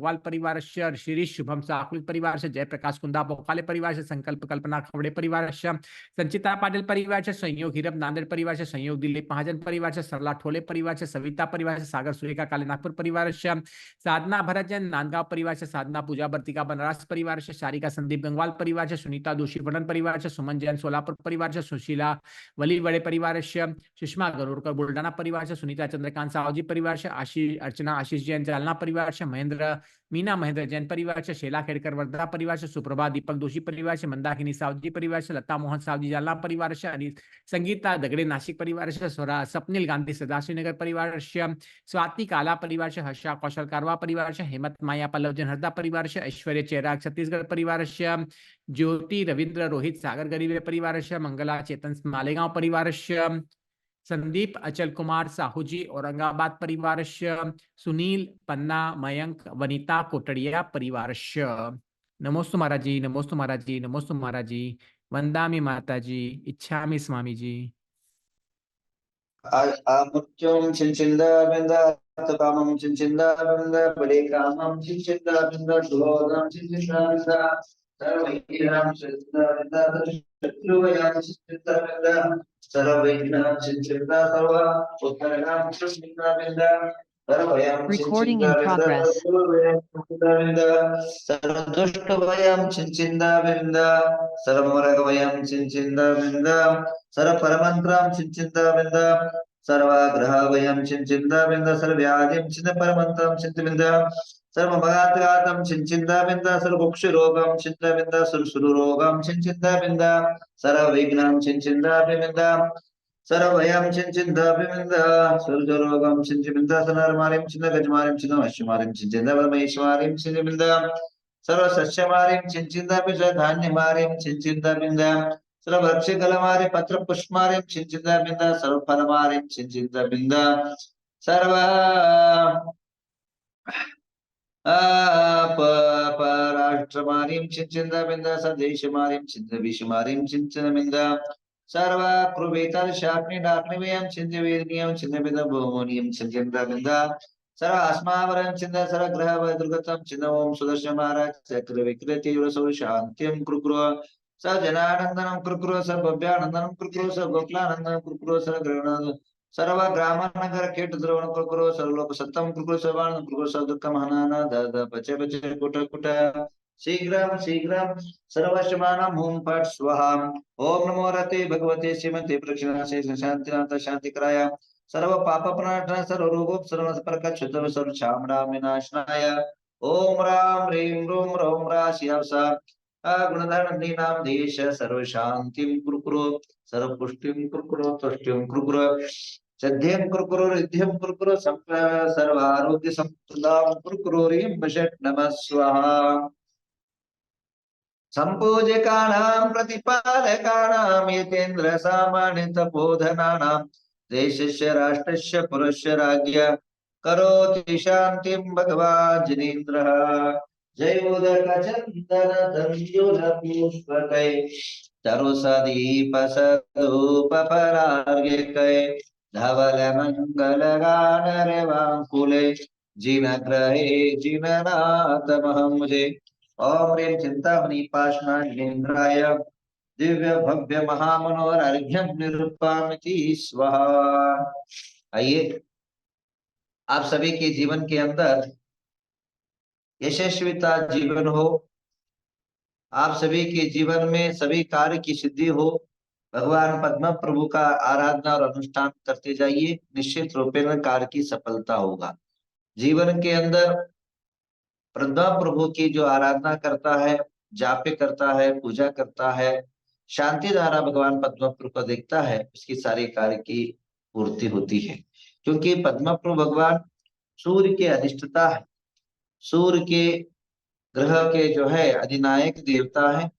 गंगवाल परिवार से शिरीष शुभम साकुल परिवार से जयप्रकाश कुंदा बोकाले परिवार से संकल्प कल्पना खवड़े परिवार से संचिता पाटिल परिवार से संयोग हीरब नांदेड़ परिवार से संयोग दिलीप महाजन परिवार से सरला ठोले परिवार से सविता परिवार से सागर सुरेखा काले नागपुर परिवार से साधना भरत जैन नांदगांव परिवार से साधना पूजा बर्तिका बनराज परिवार से शारिका संदीप गंगवाल परिवार से सुनीता दोषी वडन परिवार से सुमन जैन सोलापुर परिवार से सुशीला वली बड़े परिवार से सुषमा गरुड़कर बुल्डाना परिवार से सुनीता चंद्रकांत साहू जी परिवार से आशीष अर्चना आशीष जैन जालना परिवार से महेंद्र मीना महेंद्र जैन परिवार से शेला खेड़कर वर्धा परिवार से सुप्रभा दीपक दोषी परिवार से मंदाकिनी साहू जी परिवार से लता मोहन साहू जी जालना परिवार से अनिल संगीता दगड़े नासिक परिवार से स्वप्निल गांधी सदाशिव नगर परिवार से स्वाति काला परिवार से हर्षा कौशल कारवा परिवार से हेमंत माया पल्लव जन हरदा परिवार से ऐश्वर्य चेराग छत्तीसगढ़ परिवार से ज्योति रविंद्र रोहित सागर गरीबे परिवार से मंगला चेतन मालेगांव परिवार से संदीप अचल कुमार साहू जी औरंगाबाद परिवार से सुनील पन्ना मयंक वनिता कोटड़िया परिवार से नमोस्तु महाराज जी नमोस्तु महाराज जी नमोस्तु महाराज जी वंदामि माता जी इच्छामि स्वामी जी मुच्चम चिंचिंदा बिंदा तकामम चिंचिंदा बिंदा बड़े कामम चिंचिंदा बिंदा दुलोदम चिंचिंदा बिंदा सर्वैराम चिंचिंदा बिंदा शत्रुवयाम चिंचिंदा बिंदा सर्वैराम चिंचिंदा सर्व उत्तरनाम चिंचिंदा बिंदा Recording in progress. सर्वदुष्टवयं चिंचिंदा बिंदा सर्वमरगवयं चिंचिंदा बिंदा सर्वपरमंत्रं चिंचिंदा बिंदा सर्वाग्रहवयं चिंचिंदा बिंदा सर्वव्याधिं चिंत परमंत्रं चिंतबिंदा सर्वमगातगातं चिंचिंदा बिंदा सर्वभुक्षरोगं चिंता बिंदा सर्वसुरोगं चिंचिंदा बिंदा सर्वविघ्नं चिंचिंदा बिंदा सर्वयं चिंचिंदा बिंदा सर्वरोगं चिंचिंदा सनरमारिं चिंता गजमारिं चिंता वश्यमारिं चिंचिंदा परमेश्वरिं चिंचिंदा सर्वसस्यमारिं चिंचिंदा बिंदा धान्यमारिं चिंचिंदा बिंदा सर्ववृक्षकलमारि पत्र पुष्पमारिं चिंचिंदा बिंदा सर्वफलमारिं चिंचिंदा बिंदा सर्व पराष्ट्रमारिं चिंचिंदा बिंदा सदेशमारिं चिंता विषमारिं चिंचिंदा बिंदा सर्व कृवेतर शापनी डाकनिवयं चिंता वेदनियं चिंता बिंदा भूमोनियं चिंचिंदा बिंदा सर्व अस्मावरं चिंता सर्व ग्रह दुर्गतम चिंता ओम सुदर्शन महाराज चक्र विकृति युरसो शांतिं कुरु स जनानंदनम कुरु स भव्यानंदनम कुरु स गोकुलानंदनम कुरु स ग्रहण सर्व ग्राम नगर कीट द्रवण कुरु सर्वलोक सत्तम कुरु स वाण कुरु स दुःखम हनाना द बचे बचे कुट कुट शीघ्रं शीघ्रं सर्वशमानं हुम पट स्वाहा ओम नमो रते भगवते श्रीमते प्रक्षिणासे शांतिनाथ शांतिकराय सर्व पाप प्रणाशनाय सर्व रोगोप सर्व प्रकार शुद्ध सर्व शामणा विनाशनाय ओम राम ह्रीं रूम रोम राशियासा गुणधर्म नाम देश सर्व शांतिं कुरु सर्व पुष्टिं कुरु तुष्टिं कुरु सिद्धिं कुरु रिद्धिं कुरु सर्व आरोग्य संपदां कुरु ह्रीं वषट् नमः स्वाहा संपूजकानां प्रतिपालकानां यतेन्द्र सामान्य तपोधनानां देशस्य राष्ट्रस्य पुरस्य राज्ञ करोति शान्तिं भगवान् जिनेन्द्रः जय उदक चंदन तंजुल पुष्पकै तरुसदीप सदूप परार्घ्यकै धवल मंगल गान रेवांकुले जिन ग्रहे जिननाथ मुझे ओम ह्रीं चिंतामणि पाषाणेन्द्राय दिव्य भव्य महामनोहर अर्घ्यं निरूपयामि स्वाहा। आइए आप सभी के जीवन के अंदर यशस्विता जीवन हो, आप सभी के जीवन में सभी कार्य की सिद्धि हो। भगवान पद्म प्रभु का आराधना और अनुष्ठान करते जाइए, निश्चित रूप में कार्य की सफलता होगा। जीवन के अंदर पद्म प्रभु की जो आराधना करता है, जाप करता है, पूजा करता है, शांति द्वारा भगवान पद्म प्रभु को देखता है, उसकी सारी कार्य की पूर्ति होती है। क्योंकि पद्म प्रभु भगवान सूर्य के अधिष्ठता है, सूर्य के ग्रह के जो है अधिनायक देवता है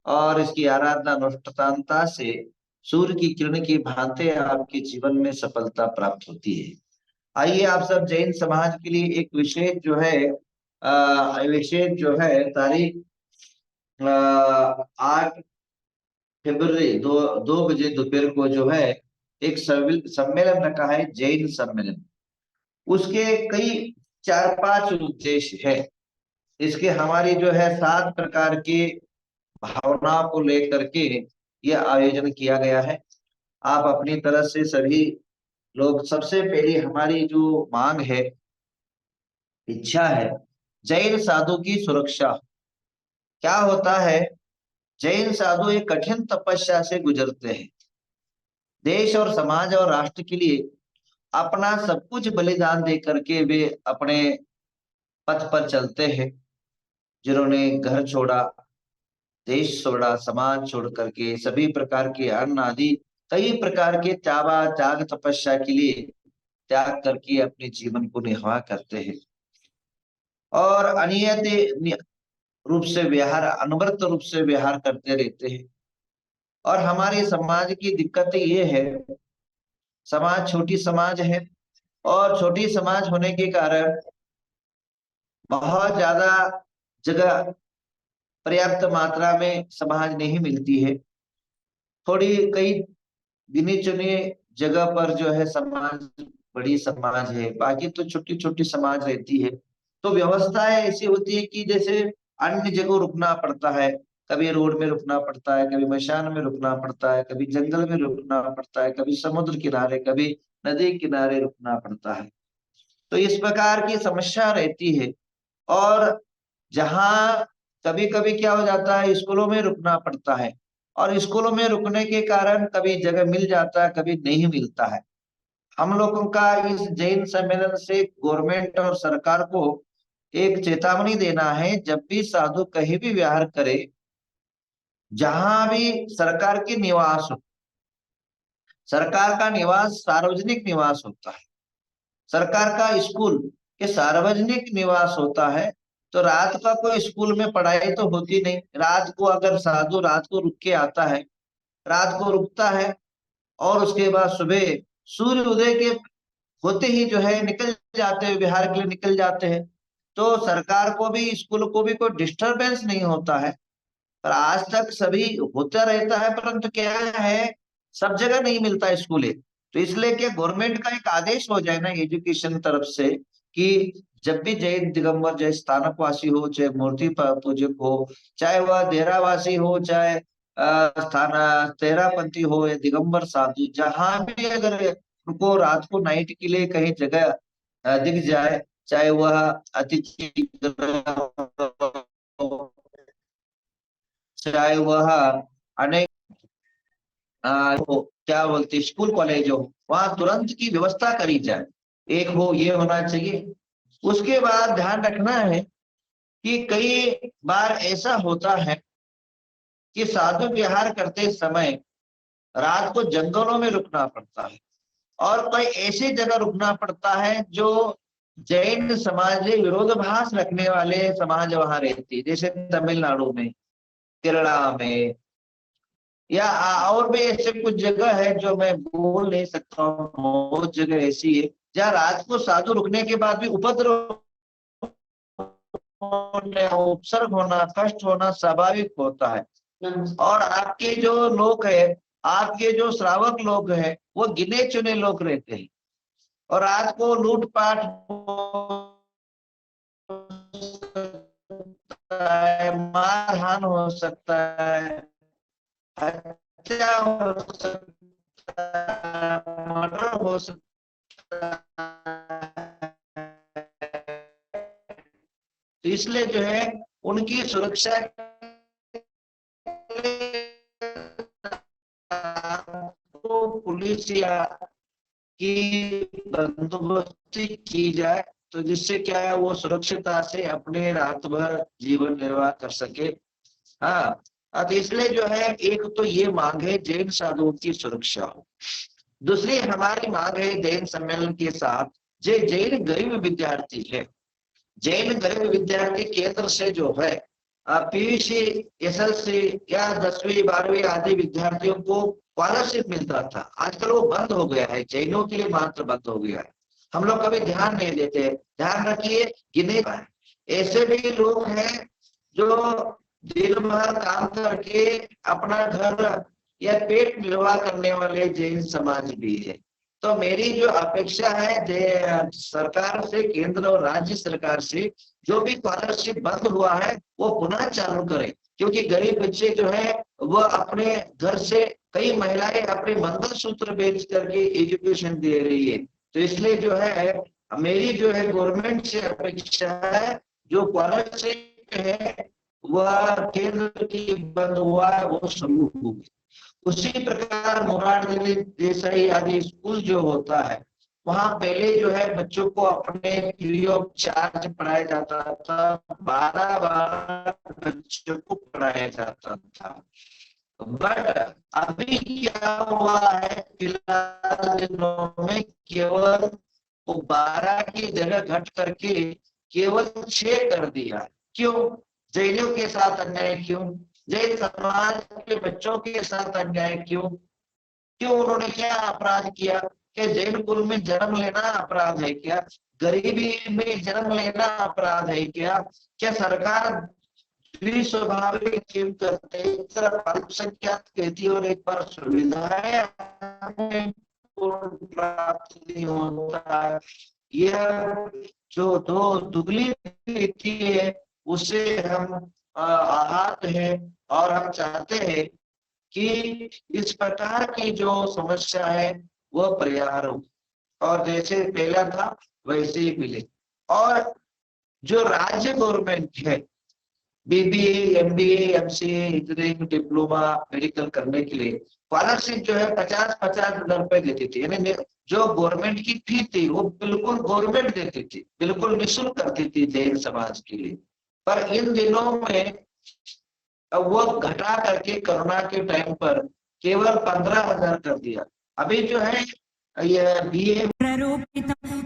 और इसकी आराधना अनुष्ठानता से सूर्य की किरण की भांति आपके जीवन में सफलता प्राप्त होती है। आइए आप सब जैन समाज के लिए एक विशेष जो है तारीख 8 फरवरी 2 बजे दोपहर को जो है एक सम्मेलन रखा है, जैन सम्मेलन। उसके कई 4-5 उद्देश्य है। इसके हमारी जो है 7 प्रकार की भावनाओं को लेकर के यह आयोजन किया गया है। आप अपनी तरफ से सभी लोग, सबसे पहली हमारी जो मांग है, इच्छा है, जैन साधु की सुरक्षा। क्या होता है, जैन साधु एक कठिन तपस्या से गुजरते हैं, देश और समाज और राष्ट्र के लिए अपना सब कुछ बलिदान दे करके वे अपने पथ पर चलते हैं। जिन्होंने घर छोड़ा, देश छोड़ा, समाज छोड़ करके सभी प्रकार के अन्न आदि कई प्रकार के त्याग तपस्या के लिए त्याग करके अपने जीवन को निर्वाह करते हैं और अनियत रूप से व्यवहार, अनवरत रूप से व्यवहार करते रहते हैं। और हमारे समाज की दिक्कत ये है, समाज छोटी समाज है और छोटी समाज होने के कारण बहुत ज्यादा जगह, पर्याप्त मात्रा में समाज नहीं मिलती है। थोड़ी कई गिनी चुनी जगह पर जो है समाज, बड़ी समाज है, बाकी तो छोटी छोटी समाज रहती है। तो व्यवस्थाएं ऐसी होती है कि जैसे अन्य जगह रुकना पड़ता है, कभी रोड में रुकना पड़ता है, कभी मशान में रुकना पड़ता है, कभी जंगल में रुकना पड़ता है, कभी समुद्र किनारे, कभी नदी किनारे रुकना पड़ता है। तो इस प्रकार की समस्या रहती है। और जहाँ कभी कभी क्या हो जाता है, स्कूलों में रुकना पड़ता है और स्कूलों में रुकने के कारण कभी जगह मिल जाता है, कभी नहीं मिलता है। हम लोगों का इस जैन सम्मेलन से गवर्नमेंट और सरकार को एक चेतावनी देना है, जब भी साधु कहीं भी विहार करे, जहां भी सरकार के निवास हो, सरकार का निवास सार्वजनिक निवास होता है, सरकार का स्कूल के सार्वजनिक निवास होता है, तो रात का कोई स्कूल में पढ़ाई तो होती नहीं। रात को अगर साधु रात को रुक के आता है, रात को रुकता है और उसके बाद सुबह सूर्य उदय के होते ही जो है निकल जाते हैं, बिहार के लिए निकल जाते हैं। तो सरकार को भी, स्कूल को भी कोई डिस्टरबेंस नहीं होता है। पर आज तक सभी होता रहता है, परंतु क्या है, सब जगह नहीं मिलता स्कूल है। तो इसलिए कि गवर्नमेंट का एक आदेश हो जाए ना एजुकेशन तरफ से, कि जब भी जैन दिगंबर, चाहे स्थानकवासी हो, चाहे मूर्ति पूजक हो, चाहे वह देहरावासी हो, चाहे स्थान तेरापंथी हो या दिगंबर साधु, जहां भी अगर उनको रात को नाइट के लिए कहीं जगह दिख जाए, चाहे वह अतिथि गृह हो, चाहे वह अनेक क्या बोलते स्कूल कॉलेज हो, वहां तुरंत की व्यवस्था करी जाए। एक हो, ये होना चाहिए। उसके बाद ध्यान रखना है कि कई बार ऐसा होता है कि साधु विहार करते समय रात को जंगलों में रुकना पड़ता है और कोई ऐसी जगह रुकना पड़ता है जो जैन समाज से विरोधाभास रखने वाले समाज वहां रहती है, जैसे तमिलनाडु में, केरला में, या और भी ऐसे कुछ जगह है जो मैं बोल नहीं सकता हूँ। बहुत जगह ऐसी है जहाँ रात को साधु रुकने के बाद भी उपद्रव उपसर्ग होना, कष्ट होना स्वाभाविक होता है। और आपके जो लोग है, आपके जो श्रावक लोग हैं, वो गिने चुने लोग रहते हैं और रात को लूटपाट मारहान हो सकता है, हत्या हो सकता है, मर्डर हो सकता है। तो इसलिए जो है उनकी सुरक्षा तो पुलिस या की बंदोबस्ती की जाए, तो जिससे क्या है वो सुरक्षितता से अपने रात भर जीवन निर्वाह कर सके। हाँ, तो इसलिए जो है एक तो ये मांग है जैन साधुओं की सुरक्षा हो। दूसरी हमारी मांग है जैन सम्मेलन के साथ, जो जैन गरीब विद्यार्थी है, जैन गरीब विद्यार्थी केंद्र से जो है पीयूसी, एसएलसी या 10वीं 12वीं आदि विद्यार्थियों को स्कॉलरशिप मिलता था, आजकल वो बंद हो गया है, जैनों के लिए मात्र बंद हो गया है। हम लोग कभी ध्यान नहीं देते। ध्यान रखिए, गिने ऐसे भी लोग हैं जो दिन भर काम करके अपना घर या पेट निर्वाह करने वाले जैन समाज भी है। तो मेरी जो अपेक्षा है सरकार से, केंद्र और राज्य सरकार से, जो भी स्कॉलरशिप बंद हुआ है वो पुनः चालू करे, क्योंकि गरीब बच्चे जो है वो अपने घर से, कई महिलाएं अपने मंगलसूत्र बेच करके एजुकेशन दे रही है। तो इसलिए जो है मेरी जो है गवर्नमेंट से अपेक्षा है, जो स्कॉलरशिप है वह केंद्र की बंद हुआ है वो शुरू होगी। उसी प्रकार मोरारजी देसाई आदि स्कूल जो होता है, वहां पहले जो है बच्चों को अपने फ्री ऑफ चार्ज पढ़ाया जाता था, 12 बच्चों को पढ़ाया जाता था। बट अभी क्या हुआ है, फिलहाल दिनों में केवल 12 की जगह घट करके केवल 6 कर दिया। क्यों? जैनियों के साथ अन्याय क्यों? जैन समाज के बच्चों के साथ अन्याय क्यों? क्यों? उन्होंने क्या अपराध किया? कि जैन कुल में जन्म लेना अपराध है क्या? गरीबी में जन्म लेना अपराध है क्या? क्या सरकार स्वाभाविक क्यों करते? एक तरफ अल्पसंख्यक कहती और एक बार सुविधाएं प्राप्त नहीं होता है। यह जो दो दुगली नीति है उसे हम आहत है और हम चाहते हैं कि इस प्रकार की जो समस्या है वह परिहार हो, और जैसे पहला था वैसे ही मिले। और जो राज्य गवर्नमेंट है, BBA, MBA, MCA, engineering, diploma, medical करने के लिए स्कॉलरशिप जो है 50-50 हजार रुपए देती थी। यानी जो गवर्नमेंट की फी थी वो बिल्कुल गवर्नमेंट देती थी, बिल्कुल निःशुल्क करती थी जैन समाज के लिए। पर इन दिनों में वो घटा करके कोरोना के टाइम पर केवल 15,000 कर दिया। अभी जो है ये बीए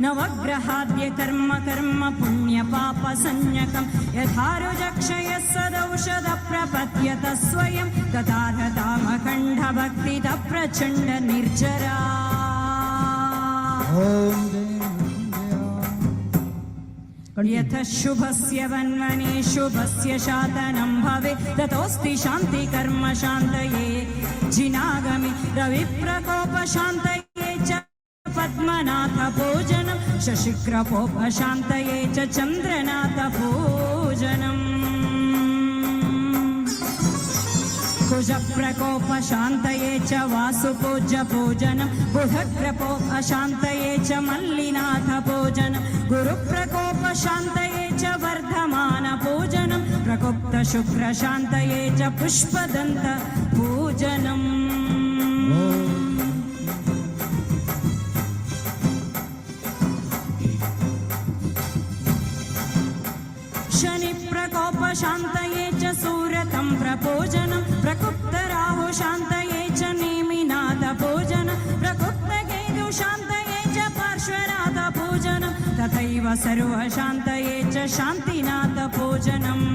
नवग्रहाद्य कर्म कर्म पुण्य पाप संज्ञकं यथारुजक्षय सदौषध प्रपद्यत स्वयं तथाहतामखण्ड भक्तित प्रचण्ड निर्जरा। यथ शुभस्य वन्वने शुभस्य शातनं भवेत् ततोऽस्ति शान्ति कर्म शान्तये जिनागमे रविप्रकोप शान्तये च पद्मनाथ भोजनं शशिग्रपोप शान्तये च चन्द्रनाथ भोजनम् कुजप्रकोप शान्तये च वासुपूज्य भोजनं बुधग्रपोप शान्तये च मल्लिनाथ भोजनं गुरुप्रकोप शान्तये च वर्धमान भोजनं प्रकोप्त शुक्र शान्तये च पुष्पदन्त भोजनम्। शनि प्रकोप शान्तये च सूरतं प्रभोजनं प्रकुप्त राहु शान्तये च नेमिनाथ भोजनं प्रकुप्त केतु शान्तये च पार्श्वनाथ भोजनं तथैव सर्व शान्तये च शान्तिनाथ भोजनम्।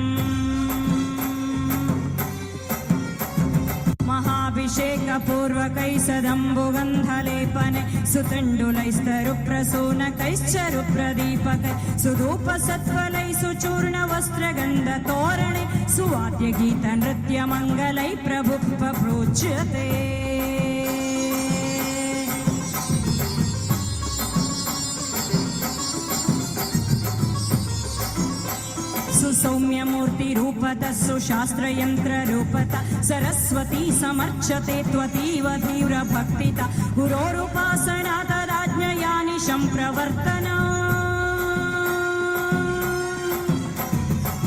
महाभिषेक पूर्वकैसदम्बुगन्धलेपने सुतण्डुलैस्तरुप्रसूनकैश्चरुप्रदीपकै सुधूपसत्फलै सुचूर्णवस्त्रगन्धतोरणे सुवाद्यगीतनृत्यमङ्गलै प्रभु प्रोच्यते। सुसौम्यमूर्तिरूपतः सुशास्त्रयन्त्ररूपतः सरस्वती समर्चते त्वतीव तीव्रभक्तिता गुरोरुपासना तदाज्ञयानि सम्प्रवर्तना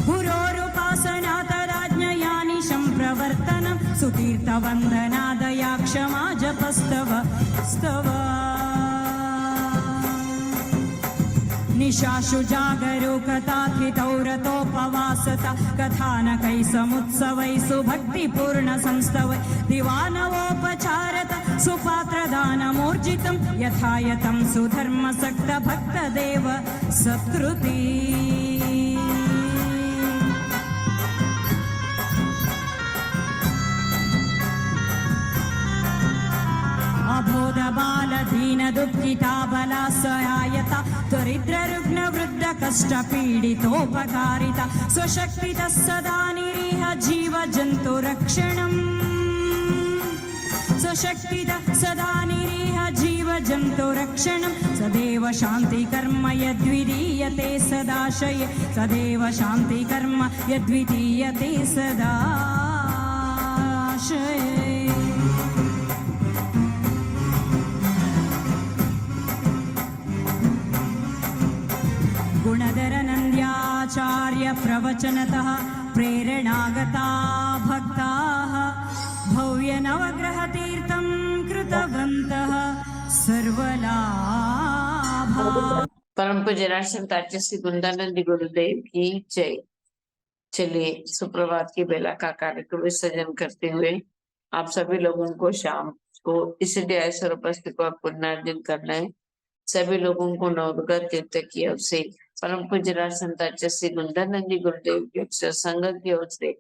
गुरोरुपासना तदाज्ञयानि सम्प्रवर्तनं सुतीर्थवन्दनादया क्षमा जपस्तव स्तव निशाशु जागरूकताथितौ रतोपवासता कथानकै समुत्सवै सुभक्तिपूर्ण संस्तवै दिवानवोपचारत सुपात्रदानमूर्जितं यथायतं सुधर्मसक्त भक्तदेव सत्कृति। अबोध बाल दीन दुःखिता बला सहायता दरिद्र रुग्ण वृद्ध कष्ट पीडितोपकारिता स्वशक्तितः सदा निरीह जीव जन्तु रक्षणम् स्वशक्तितः सदा निरीह जीव जन्तु सन्तो रक्षणं सदैव शान्ति कर्म यद्विधीयते सदाशय सदैव शान्ति कर्म यद्विधीयते सदाशय गुणधरनन्द्याचार्य प्रवचनतः प्रेरणागता भक्ताः भव्य नवग्रहतीर्थं कृतवन्तः सर्वलाभा। परम पूज्य राष्ट्रसंत आचार्य गुंदानंद गुरुदेव की जय। चलिए सुप्रभात की बेला का कार्यक्रम विसर्जन करते हुए आप सभी लोगों को शाम को इसलिए ऐसा उपस्थित को पुनर्जन करना है। सभी लोगों को नवग्रह तीर्थ की ओर से परम पूज्य राष्ट्रसंत आचार्य गुंदानंद गुरुदेव की अक्षर संगत की ओर से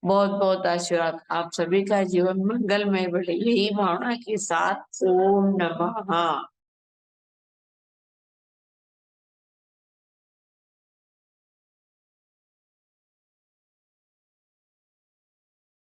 बहुत बहुत आशीर्वाद। आप सभी का जीवन मंगलमय बढ़े, यही भावना के साथ ओम नमः।